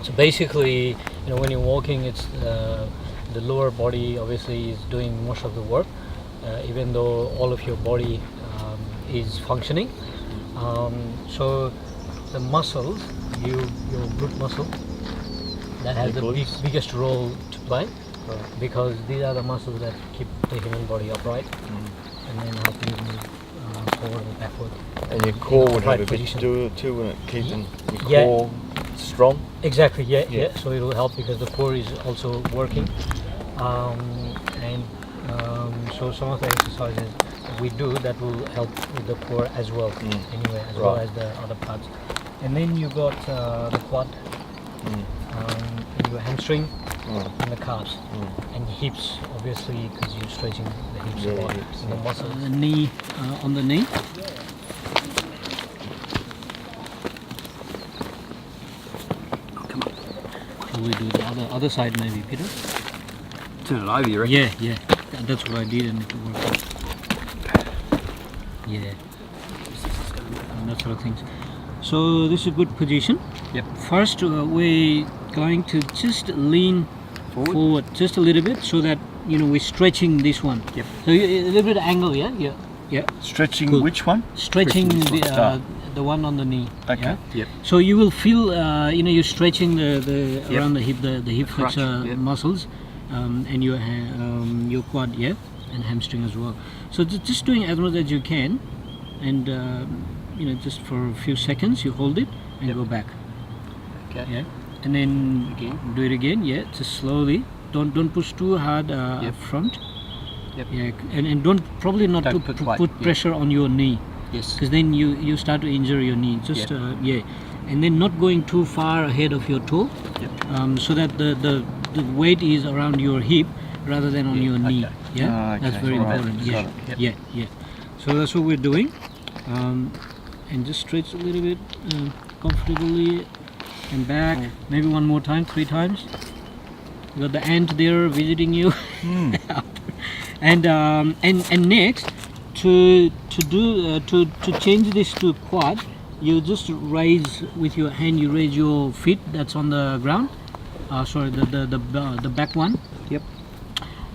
So basically, when you're walking, it's the lower body obviously is doing most of the work, even though all of your body is functioning. So the muscles, your glute muscle, that has the biggest role to play, because these are the muscles that keep the human body upright and then help you move forward and backward. And your core would have a bit to do it too, wouldn't it? Keeping your core strong. Exactly, yeah. So it will help because the core is also working. So some of the exercises we do that will help with the core as well, anyway, as well as the other parts. And then you got the quad, and your hamstring, and the calves, and hips, obviously, because you're stretching the hips a lot, and the muscles. The knee, on the knee. Come on. Shall we do the other side maybe, Peter? Turn it over, you reckon? Yeah. That's what I did, and it worked. Yeah. And that sort of things. So this is a good position. Yep. First, we're going to just lean forward just a little bit, so that we're stretching this one. Yep. So a little bit of angle, yeah. Stretching Good. which one? Stretching the one on the knee. Okay. Yeah? Yep. So you will feel, you're stretching the around the hip, the hip flexor muscles, and your quad, and hamstring as well. So just doing as much as you can, and just for a few seconds you hold it and go back. Okay. Yeah. And then do it again. Yeah. Just slowly. Don't push too hard up front. Yep. Yeah. And don't put pressure on your knee. Yes. Because then you start to injure your knee. Just and then not going too far ahead of your toe. Yep. So that the weight is around your hip rather than on your knee. Yeah. That's very important. Yeah. So that's what we're doing. And just stretch a little bit comfortably and back. Maybe one more time, 3 times. You got the ant there visiting you. And next, to change this to quad, you just raise with your hand. You raise your feet that's on the ground. Sorry, the back one. Yep.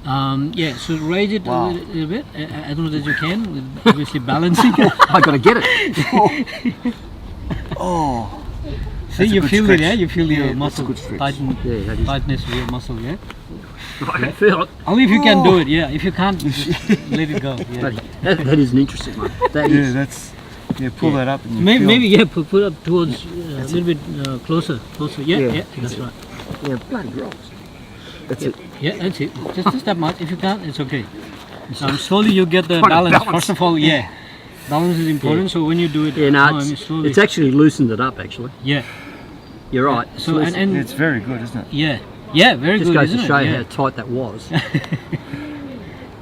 So raise it a little bit, as much as you can, with obviously balancing. I gotta get it. See, you feel it, yeah? You feel your that's a muscle good stretch. tightness of your muscle, yeah? I can feel it. Only if you can do it, yeah. If you can't, just let it go. Yeah. That is an interesting one. That is. That's pull that up. And you Maybe put up towards a little bit closer. Yeah, that's right. Yeah, bloody rocks. That's it. Yeah, that's it. Just that much. If you can't, it's okay. Slowly you get the balance. First of all, balance is important. So when you do it, slowly. It's actually loosened it up. Actually. Yeah. You're right. So and it's very good, isn't it? Yeah, very just good. Just goes to isn't show it? how tight that was.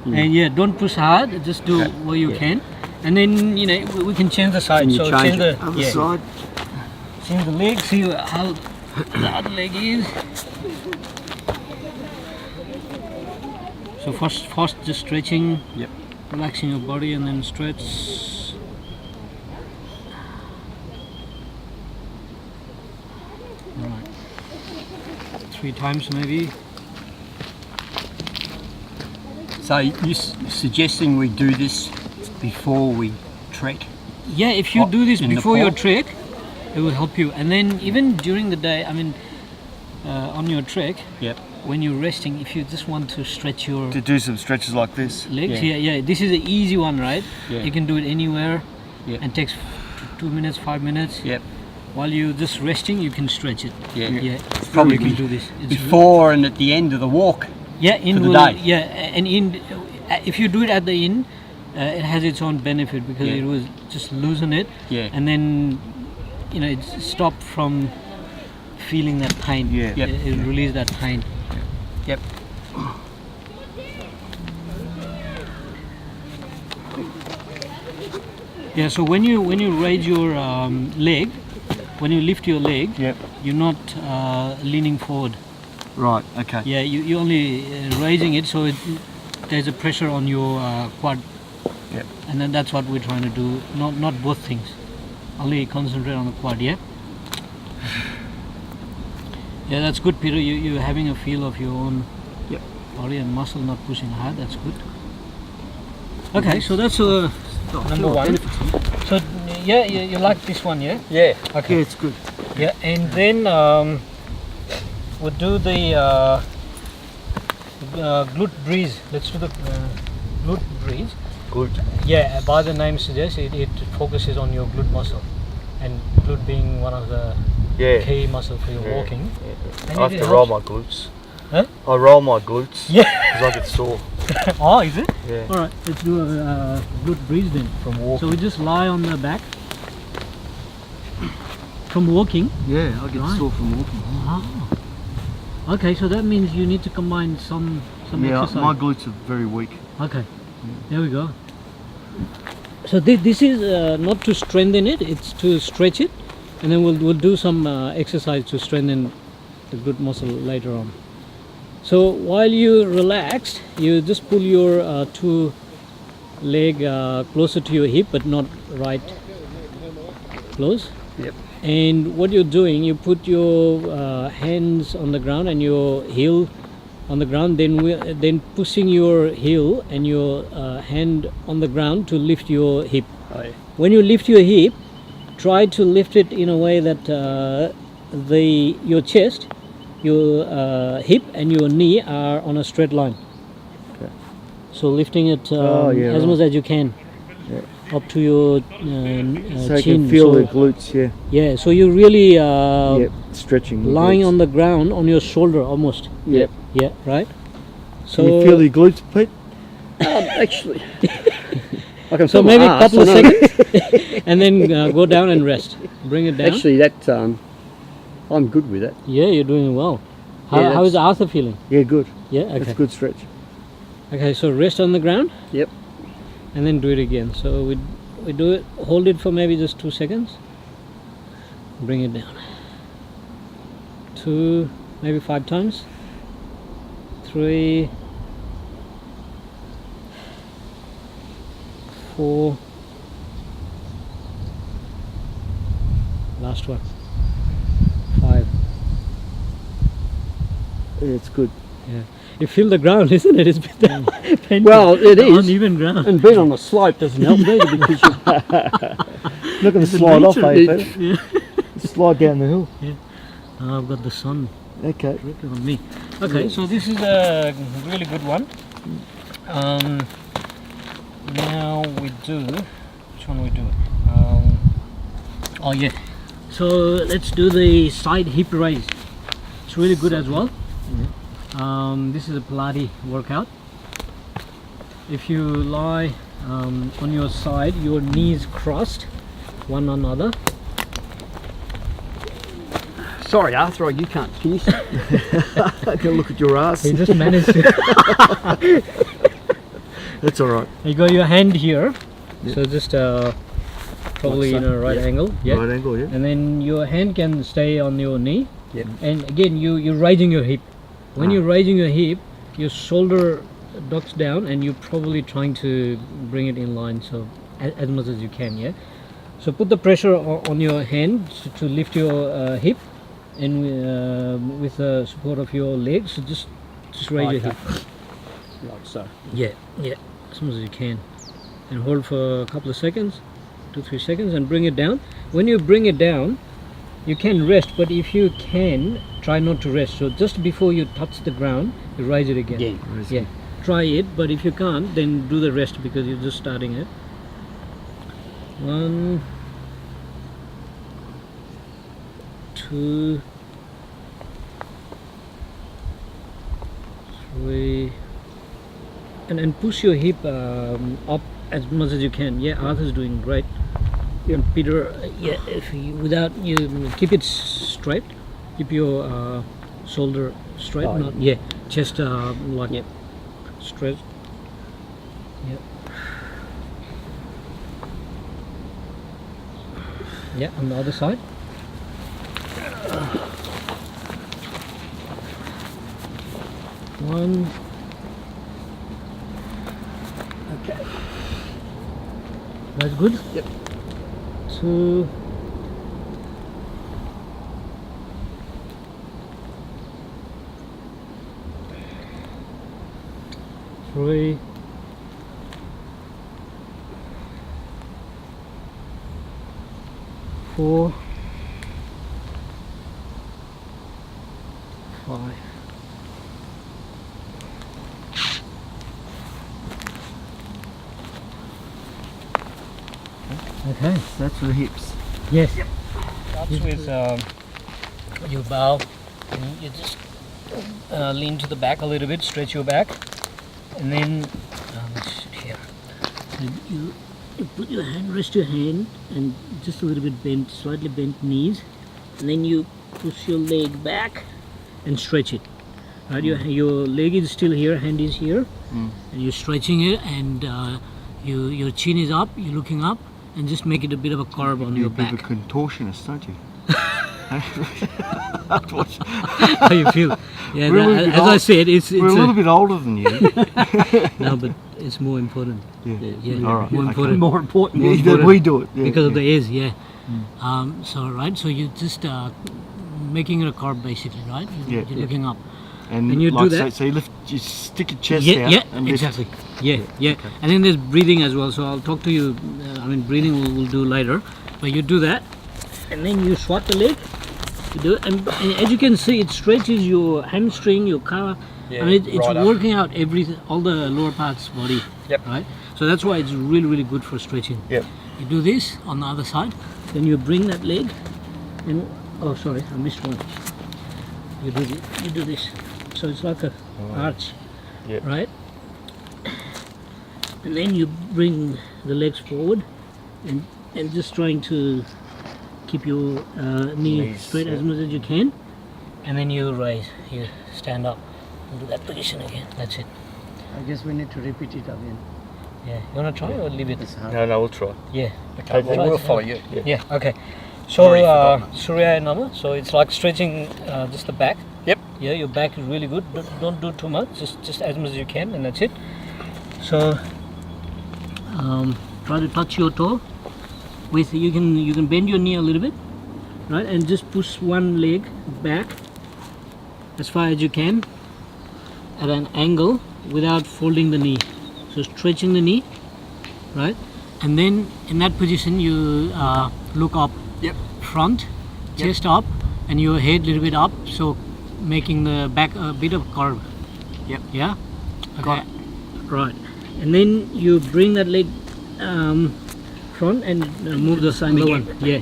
And don't push hard. Just do what you can, and then we can change the side. So change the other side. Change the leg. See how the other leg is. So first just stretching. Yep. Relaxing your body and then stretch. Alright. 3 times maybe. So you're suggesting we do this before we trek? Yeah, if you do this in before your Nepal? trek, it will help you. And then even during the day, on your trek, when you're resting, if you just want to stretch your To do some stretches like this. legs, this is an easy one, right? Yeah. You can do it anywhere, Yep. and takes 2 minutes, 5 minutes. Yep. While you're just resting, you can stretch it. Yeah. Probably Probably you can do this. It's before and at the end of the walk. in for the will, day. and in if you do it at the end, it has its own benefit because it will just loosen it, and then it stop from feeling that pain. It release that pain. Yep. Yeah. So when you raise your leg, when you lift your leg, you're not leaning forward. Right. Okay. Yeah, you only raising it, so there's a pressure on your quad. Yep. And then that's what we're trying to do. Not both things. Only concentrate on the quad. Yeah. Yeah, that's good, Peter. You're having a feel of your own Yep. body and muscle not pushing hard. That's good. Okay, so that's number one. So yeah, you like this one, yeah? Yeah. Okay. Yeah, it's good. Yeah, and then we'll do the glute bridge. Let's do the glute bridge. Glute. Yeah, by the name suggests, it focuses on your glute muscle, and glute being one of the Yeah. key muscle for your walking. And I have it to roll helps- my glutes. Huh? I roll my glutes. Yeah. Because I get sore. Oh, is it? Yeah. All right, let's do a glute bridge then. From walking. So we just lie on the back. From walking. Yeah, I get Right. sore from walking. Okay, so that means you need to combine some Yeah, exercise. my glutes are very weak. Okay, there we go. So this is not to strengthen it; it's to stretch it, and then we'll do some exercise to strengthen the glute muscle later on. So while you relax, you just pull your two leg closer to your hip, but not right close. Yep. And what you're doing, you put your hands on the ground and your heel on the ground, then pushing your heel and your hand on the ground to lift your hip. Oh, yeah. When you lift your hip, try to lift it in a way that your chest, your hip and your knee are on a straight line. Okay. So lifting it yeah, as right. much as you can, up to your So you chin. can feel So- the glutes, yeah. yeah, so you're really Yep, stretching. the lying glutes. on the ground on your shoulder almost. Yep. Yeah, right? So Can you feel the glutes, Pete? Actually, I can so feel my maybe a arse, couple of I know. seconds and then go down and rest. Bring it down. Actually, that I'm good with that. Yeah, you're doing well. Yeah, How is that's- Arthur feeling? Yeah, good. Yeah, That's okay. a good stretch. Okay, so rest on the ground Yep. and then do it again. So we do it, hold it for maybe just 2 seconds. Bring it down. 2, maybe 5 times. 3, 4. Last one. 5. Yeah, it's good. Yeah. You feel the ground, isn't it? It's a bit painful. Well, it The is. uneven ground. And being on a slope doesn't help either because you Not going to slide off, eh, nature- Pete? Yeah. Slide down the hill. I've got the sun Okay. directly on me. Okay, so this is a really good one. Now we do. Which one we do? Oh yeah. So let's do the side hip raise. It's really good as well. This is a Pilates workout. If you lie on your side, your knees crossed, one on another. Sorry, Arthur, you can't. Can you? I can look at your ass. You just managed to. That's all right. You got your hand here, Yeah. so just probably in a right Yeah. angle. Yeah. Right angle, yeah. And then your hand can stay on your knee. Yep. And again, you're raising your hip. When Ah. you're raising your hip, your shoulder ducks down, and you're probably trying to bring it in line, so as much as you can. Yeah. So put the pressure on your hand to lift your hip, and with the support of your legs, so just raise your Okay. hip. Like so. Yeah, as much as you can, and hold for a couple of seconds, 2-3 seconds, and bring it down. When you bring it down, you can rest, but if you can, try not to rest. So just before you touch the ground, you raise it again. Again. Yeah, try it, but if you can't, then do the rest because you're just starting it. 1, 2, 3, and push your hip up as much as you can. Yeah, Arthur's doing great. And Peter, yeah, if you, without you keep it straight, keep your shoulder straight. Oh, not yeah, chest like Yep. straight. Yep. Yeah, on the other side. One. Okay. That's good. Yep. 2. 3, 4, 5. Okay. That's for the hips. Yes. Starts with you bow and you just lean to the back a little bit, stretch your back, and then let's sit here. And you put your hand, rest your hand, and just a little bit bent, slightly bent knees, and then you push your leg back and stretch it. Right, your leg is still here, hand is here, and you're stretching it, and your chin is up, you're looking up, and just make it a bit of a curve on You're your a bit back. of a contortionist, don't you? How you feel? Yeah, We're a little bit as I old. said, it's We're a little bit older than you. no, but it's more important. Yeah, All right, more okay. important. More important. More Yeah, important. we do it. Yeah, Because of yeah. the ears, yeah. So you just making it a curve basically, right? You're Yeah. looking up. And When you do like that- so you lift, you stick your chest Yeah, out. yeah, and lift. exactly. Yeah. And then there's breathing as well. So I'll talk to you. Breathing we'll do later. But you do that, and then you swat the leg. You do it, and as you can see, it stretches your hamstring, your calf. It's right up. working out all the lower parts body. Yep. Right. So that's why it's really, really good for stretching. Yep. You do this on the other side, then you bring that leg, and oh sorry, I missed one. You do this. So it's like a arch, Yep. right? And then you bring the legs forward, and just trying to keep your knee Knees, straight as yeah. much as you can, and then you raise. You stand up, into that position again. That's it. I guess we need to repeat it again. Yeah. You wanna try or leave it? It's hard. No, we'll try. Yeah. Okay, well, we'll follow you. Yeah. Okay. So Already forgotten. Surya Nama. So it's like stretching just the back. Yep. Yeah, your back is really good. Don't do too much. Just as much as you can, and that's it. So try to touch your toe. With you can bend your knee a little bit, right, and just push one leg back as far as you can at an angle without folding the knee. So stretching the knee, right, and then in that position you look up. Yep. Front, chest up, and your head a little bit up, so making the back a bit of curve. Yep. Yeah? Got Okay. Right. And then you bring that leg front and move the other one. Yeah.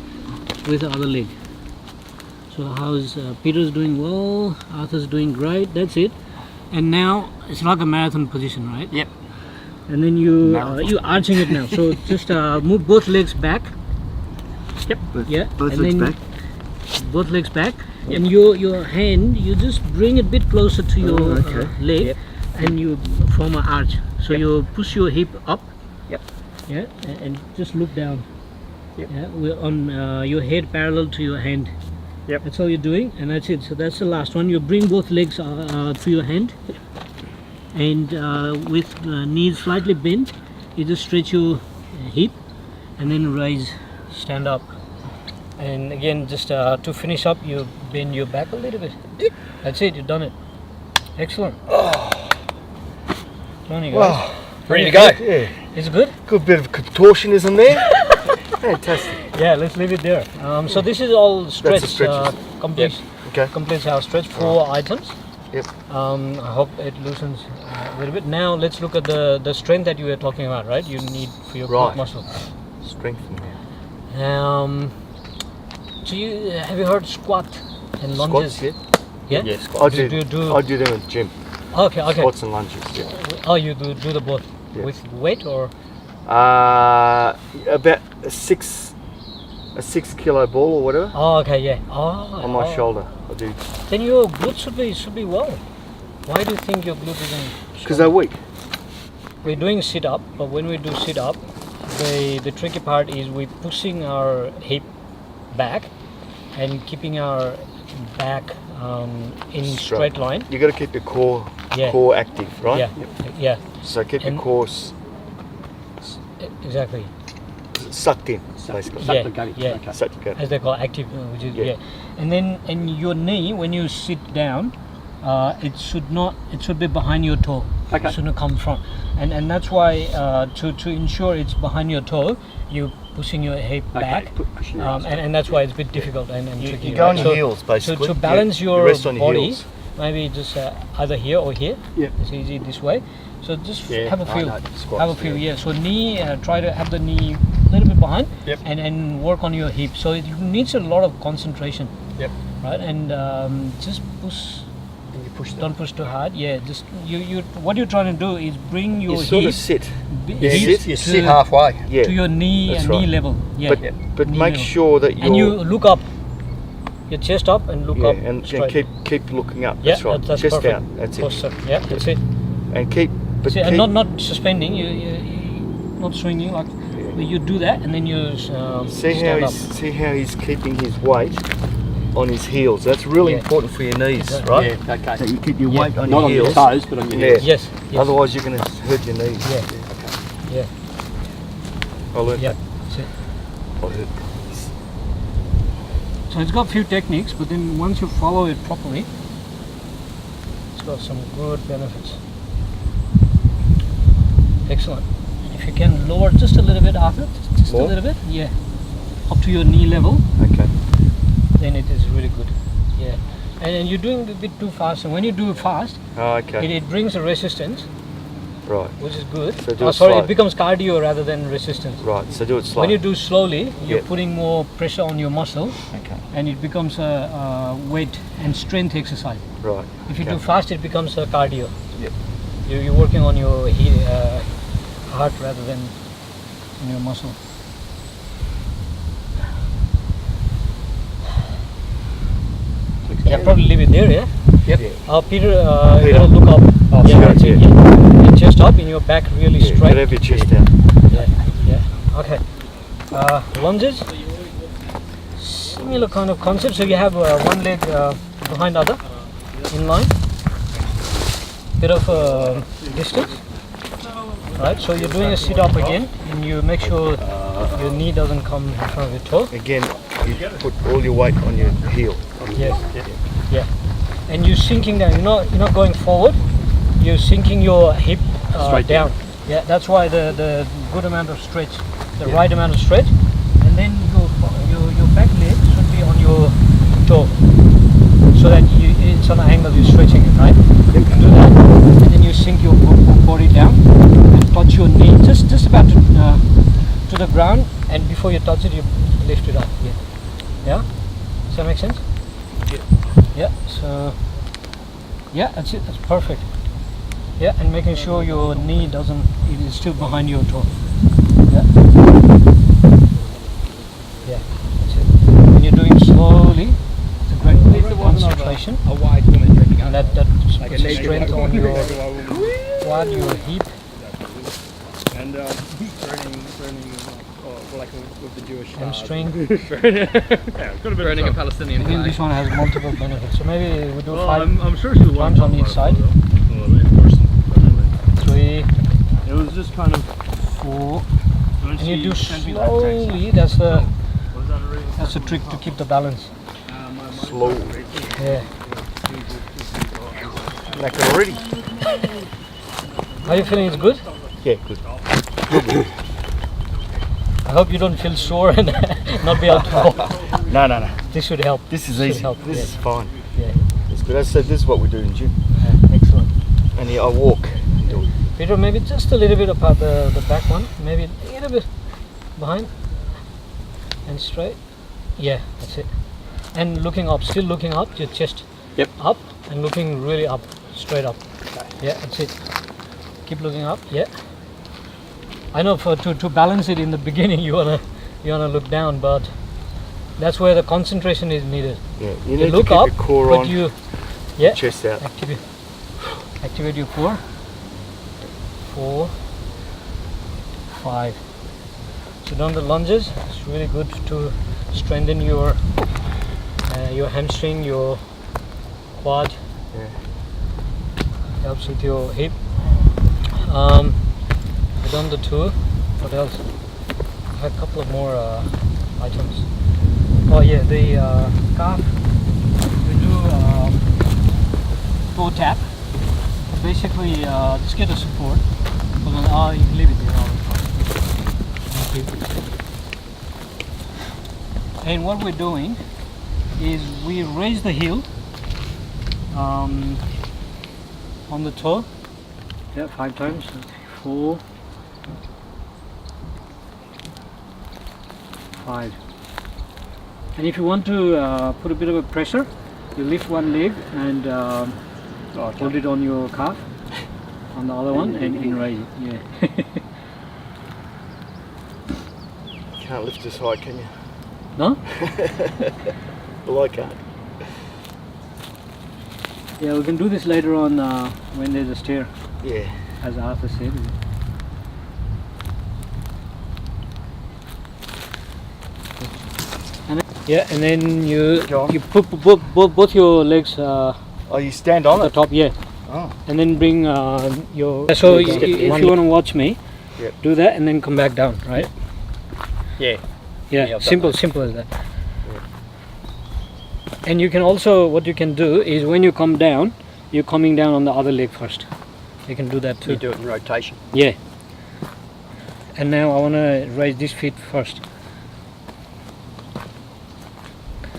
With the other leg. So how's Peter's doing well, Arthur's doing great, that's it. And now it's like a marathon position, right? Yep. And then you arching it now. So just move both legs back. Yeah. Both and legs then back. both legs back, and your hand, you just bring it a bit closer to your okay. leg, and you form an arch. So you push your hip up. Yep. Yeah, and just look down. Yep. Yeah, we're on your head parallel to your hand. Yep. That's all you're doing, and that's it. So that's the last one. You bring both legs to your hand, and with the knees slightly bent, you just stretch your hip, and then raise, stand up. And again, just to finish up, you bend your back a little bit. That's it, you've done it. Excellent. Come on, you guys. Wow. Ready to go. Yeah. Is it good? Good bit of contortionism there. Fantastic. Yeah, let's leave it there. So this is all stretch. stretches. Complete, Okay. completes our stretch. 4 items. Yep. I hope it loosens a little bit. Now let's look at the strength that you were talking about, right? You need for your Right. glute muscle. Strengthen. So have you heard squat and lunges? Squats, yeah. Yeah? Yeah, squats. Do you do- I do them in the gym. Okay. Squats and lunges. Yeah. Oh, you do the both Yeah. with weight or? About a 6 kilo ball or whatever Oh, okay, yeah. Oh, on my shoulder. I do Then your glute should be well. Why do you think your glute isn't? because they're weak. We're doing sit up, but when we do sit up, the tricky part is we're pushing our hip back and keeping our back in straight line. You got to keep your core Yeah. active, right? Yeah, So keep And- your core exactly. sucked in, basically. Suck Yeah, the gutty. yeah. Okay. Suck your gut. As they call active, which is Yeah. And then your knee when you sit down, it should be behind your toe. Okay. It shouldn't come front, and that's why to ensure it's behind your toe, you pushing your hip back, pushing your arms and that's why it's a bit difficult and tricky. You go on right? your heels, basically. To balance You your rest on your body, heels. maybe just either here or here. Yep. It's easy this way. So just Yeah, have a I feel. know, squats, Have a feel. Yeah. So knee, try to have the knee a little bit behind, Yep. and work on your hip. So it needs a lot of concentration. Yep. Right, and just push. And you push Don't push too hard. Yeah, just you. What you're trying to do is bring your You sort hip of sit. Yeah, hips you to, sit halfway. Yeah. to your knee that's knee right. level. Yeah, But knee make level. sure that you're. And you look up. Your chest up and look yeah, up and straight. keep looking up. Yeah, That's right. that's Chest perfect. out. That's it. Posture. Yeah, that's it. And keep. But See, keep, and not suspending. You not swinging like. But you do that and then you see how he's keeping his weight on his heels. That's really Yeah. important for your knees, Exactly. right? Yeah, okay. So you keep your weight on Not your on your heels. toes, but on your Yeah. heels. Yes. Yes. Otherwise, you're going to hurt your knees. Yeah. Yeah. I learned Yeah. that. That's it. I heard. So it's got a few techniques, but then once you follow it properly, it's got some good benefits. Excellent. And if you can lower just a little bit after, just a More? little bit, yeah, up to your knee level, Okay. then it is really good. Yeah. And you're doing a bit too fast, and when you do it fast, Oh, okay. it brings a resistance, Right. which is good. So do it sorry, slow. it becomes cardio rather than resistance. Right. So do it slow. When you do slowly, you're Yeah. putting more pressure on your muscle, Okay. and it becomes a weight and strength exercise. Right. If you okay. do fast, it becomes a cardio. Yep. You're working on your heart rather than on your muscle. Yeah, probably leave it there, yeah? Yep. Yeah. Peter, you Peter. gotta look up. Oh, yeah, straight, that's it, yeah. yeah. Your chest up and your back really Yeah, straight. gotta have your chest out. Yeah, yeah. Okay. Lunges. Similar kind of concept. So you have one leg behind other, in line. Bit of distance. Right. So you're doing a sit up again, and you make sure your knee doesn't come in front of your toe. Again, you put all your weight on your heel. Yes. Yeah. And you're sinking down. You're not going forward. You're sinking your hip Straight down. Yeah. That's why the good amount of stretch, the right amount of stretch, and then your back leg should be on your toe, so that it's on an angle. You're stretching it, right? You do that, and then you sink your body down and touch your knee just about to the ground, and before you touch it, you lift it up. Yeah. Yeah. Does that make sense? Yeah, so yeah, that's it, that's perfect. Yeah, and making sure your knee it is still behind your toe. Yeah. Yeah, that's it. When you're doing slowly, it's a great concentration. A wide woman drinking And that puts like a a naked strength white on woman. your quad, your hip. And burning like with the Jewish Hamstring. burning a Palestinian Again, flag. this one has multiple benefits. So maybe we do Well, five I'm sure she was times on each side. in person. 3, It was just kind of. 4. And you do slowly. That's the trick to keep the balance. Slow. Yeah. Like already. How are you feeling? It's good? Yeah, good. I hope you don't feel sore and not be able to walk. No. This should help. This is Should easy. help, This yeah. is fine. Yeah. It's good. As I said, this is what we do in gym. Excellent. And I walk. And do it. Peter, maybe just a little bit about the back one. Maybe a little bit behind and straight. Yeah, that's it. And looking up, still looking up, your chest Yep. up and looking really up, straight up. Yeah, that's it. Keep looking up. Yeah. I know to balance it in the beginning you wanna look down, but that's where the concentration is needed. Yeah, You you need to look keep up, your core but on, you yeah chest out. activate your core. 4, 5. So down the lunges, it's really good to strengthen your hamstring, your quad. Yeah. Helps with your hip. We've done the 2. What else? I had a couple of more items. Oh yeah, the calf. We do toe tap. Basically, just get a support. Hold on, oh, you can leave it there. And what we're doing is we raise the heel on the toe. Yeah, 5 times. 4, 5. And if you want to put a bit of a pressure, you lift one leg and hold it on your calf, on the other one, and raise it. Yeah. Can't lift this high, can you? No? Well, I can't. Yeah, we can do this later on when there's a stair, Yeah. as Arthur said. And then you put both your legs Oh, you stand on at it? the top, yeah. Oh. And then bring your. So if you want to watch me, Yep. do that and then come back down, right? Yeah. Yeah, Yeah, I've simple as that. And you can also, what you can do is when you come down, you're coming down on the other leg first. You can do that too. You do it in rotation. Yeah. And now I want to raise this feet first.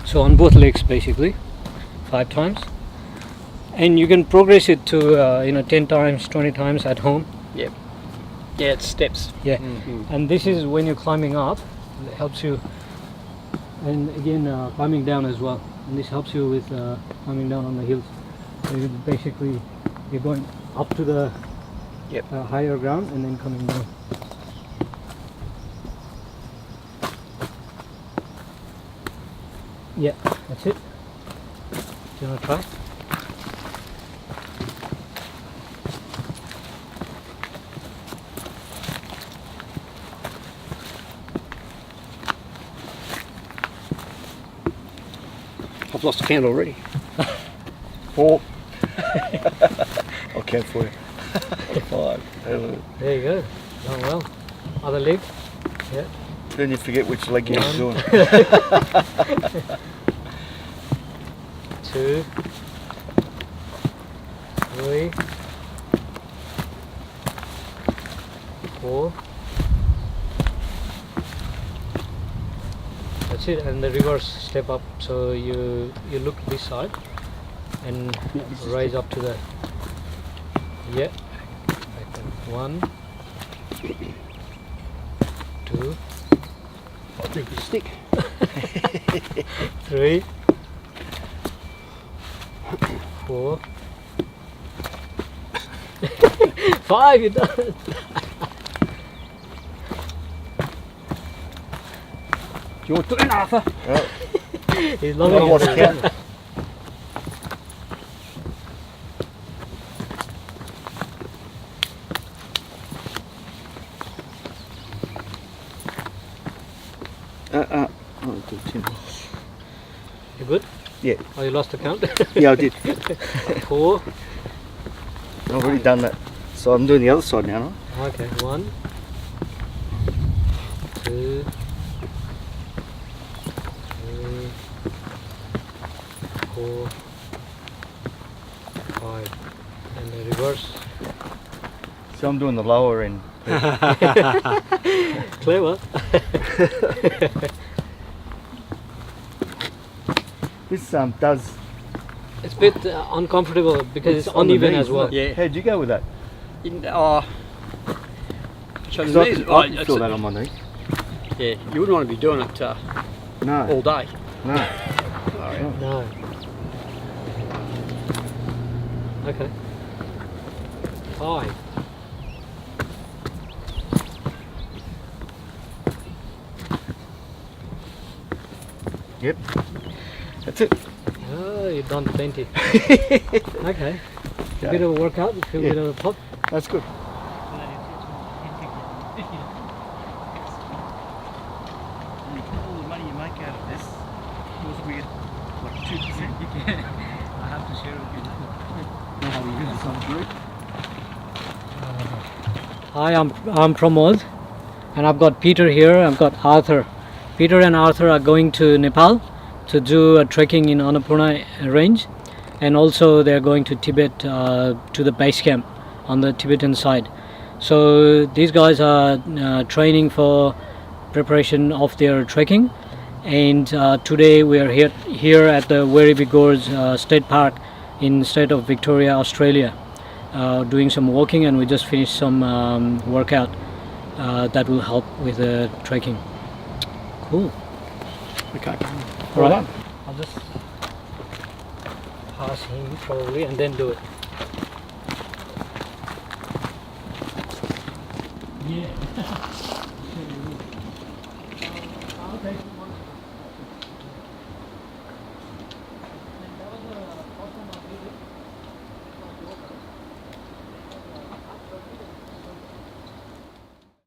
So on both legs basically, 5 times. And you can progress it to 10 times, 20 times at home. Yeah, it's steps. Yeah. Mm-hmm. And this is when you're climbing up, it helps you. And again, climbing down as well. And this helps you with climbing down on the hills. So you basically, you're going up to the higher ground and then coming down. Yeah, that's it. Do you want to try? I've lost a count already. 4. I'll count for you. 5. There you go. Done well. Other leg. Yeah. Then you forget which leg you're doing. 2, 3, 4. That's it, and the reverse step up. So you look this side and rise up to the 1, 2, I'll take the stick. 3, 4, 5. You done it. Do you want to do it, Arthur? He's loving lost it. count. I'll do 10. You good? Yeah. Oh, you lost the count? Yeah, I did. 4. I've already done that. So I'm doing the other side now, no? Okay, 1, 2, 3, 4, 5. And the reverse. So I'm doing the lower end. Clever. This does. It's a bit uncomfortable because it's on the uneven knees, as well. isn't it? Yeah. How'd you go with that? So Because the I knees, can, I can feel that on my knee. yeah, you wouldn't want to be doing it No. all day. No. No. Okay. 5. Yep. That's it. Oh, you've done plenty. Okay. A bit of a workout, you feel a bit of a pop. That's good. All the money you make out of this, also we get what 2%. I have to share with you. Hi, I'm Pramod, and I've got Peter here. I've got Arthur. Peter and Arthur are going to Nepal to do a trekking in Annapurna range. and also they're going to Tibet to the base camp on the Tibetan side. So these guys are training for preparation of their trekking, and today we are here at the Werribee Gorge State Park in state of Victoria, Australia, doing some walking, and we just finished some workout that will help with the trekking. Cool. Okay. All right. I'll just pass him probably and then do it. Yeah. Okay.